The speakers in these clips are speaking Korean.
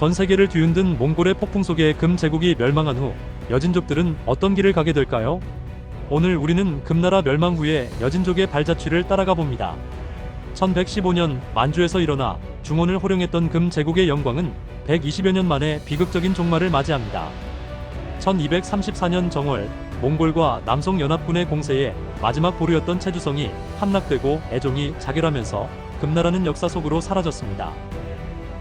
전 세계를 뒤흔든 몽골의 폭풍 속에 금 제국이 멸망한 후 여진족들은 어떤 길을 가게 될까요? 오늘 우리는 금나라 멸망 후에 여진족의 발자취를 따라가 봅니다. 1115년 만주에서 일어나 중원을 호령했던 금 제국의 영광은 120여 년 만에 비극적인 종말을 맞이합니다. 1234년 정월, 몽골과 남송연합군의 공세에 마지막 보루였던 체주성이 함락되고 애종이 자결하면서 금나라는 역사 속으로 사라졌습니다.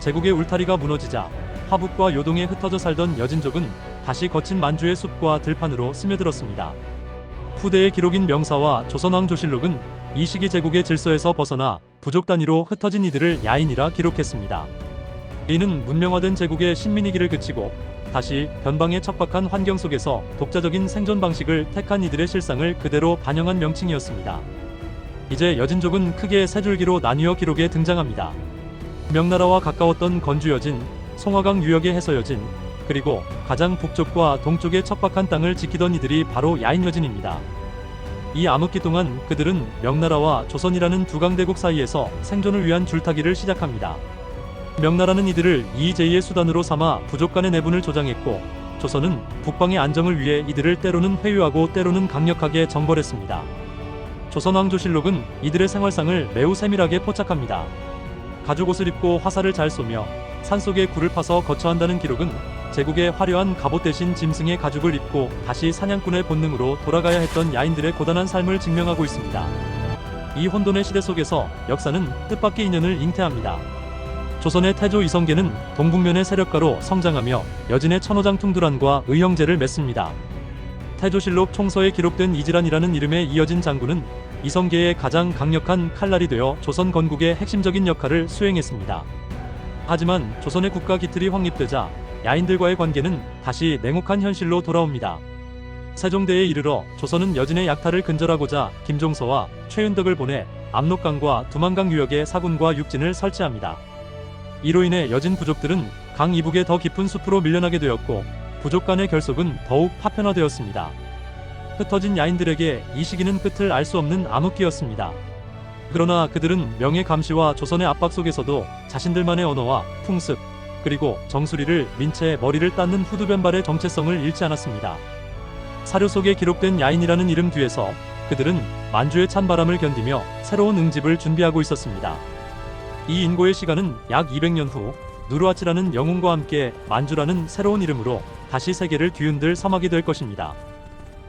제국의 울타리가 무너지자 화북과 요동에 흩어져 살던 여진족은 다시 거친 만주의 숲과 들판으로 스며들었습니다. 후대의 기록인 명사와 조선왕조실록은 이 시기 제국의 질서에서 벗어나 부족 단위로 흩어진 이들을 야인이라 기록했습니다. 이는 문명화된 제국의 신민이기를 그치고 다시 변방의 척박한 환경 속에서 독자적인 생존 방식을 택한 이들의 실상을 그대로 반영한 명칭이었습니다. 이제 여진족은 크게 세 줄기로 나뉘어 기록에 등장합니다. 명나라와 가까웠던 건주여진, 송화강 유역의 해서여진, 그리고 가장 북쪽과 동쪽의 척박한 땅을 지키던 이들이 바로 야인여진입니다. 이 암흑기 동안 그들은 명나라와 조선이라는 두 강대국 사이에서 생존을 위한 줄타기를 시작합니다. 명나라는 이들을 이의 제의의 수단으로 삼아 부족 간의 내분을 조장했고, 조선은 북방의 안정을 위해 이들을 때로는 회유하고 때로는 강력하게 정벌했습니다. 조선왕조실록은 이들의 생활상을 매우 세밀하게 포착합니다. 가죽옷을 입고 화살을 잘 쏘며 산속에 굴을 파서 거처한다는 기록은 제국의 화려한 갑옷 대신 짐승의 가죽을 입고 다시 사냥꾼의 본능으로 돌아가야 했던 야인들의 고단한 삶을 증명하고 있습니다. 이 혼돈의 시대 속에서 역사는 뜻밖의 인연을 잉태합니다. 조선의 태조 이성계는 동북면의 세력가로 성장하며 여진의 천호장퉁두란과 의형제를 맺습니다. 태조실록 총서에 기록된 이지란이라는 이름의 이여진 장군은 이성계의 가장 강력한 칼날이 되어 조선 건국의 핵심적인 역할을 수행했습니다. 하지만 조선의 국가 기틀이 확립되자 야인들과의 관계는 다시 냉혹한 현실로 돌아옵니다. 세종대에 이르러 조선은 여진의 약탈을 근절하고자 김종서와 최윤덕을 보내 압록강과 두만강 유역에 사군과 육진을 설치합니다. 이로 인해 여진 부족들은 강 이북의 더 깊은 숲으로 밀려나게 되었고, 부족 간의 결속은 더욱 파편화되었습니다. 흩어진 야인들에게 이 시기는 끝을 알 수 없는 암흑기였습니다. 그러나 그들은 명예 감시와 조선의 압박 속에서도 자신들만의 언어와 풍습, 그리고 정수리를 민채 머리를 닦는 후두변발의 정체성을 잃지 않았습니다. 사료 속에 기록된 야인이라는 이름 뒤에서 그들은 만주의 찬바람을 견디며 새로운 응집을 준비하고 있었습니다. 이 인고의 시간은 약 200년 후 누르하치라는 영웅과 함께 만주라는 새로운 이름으로 다시 세계를 뒤흔들 서막이 될 것입니다.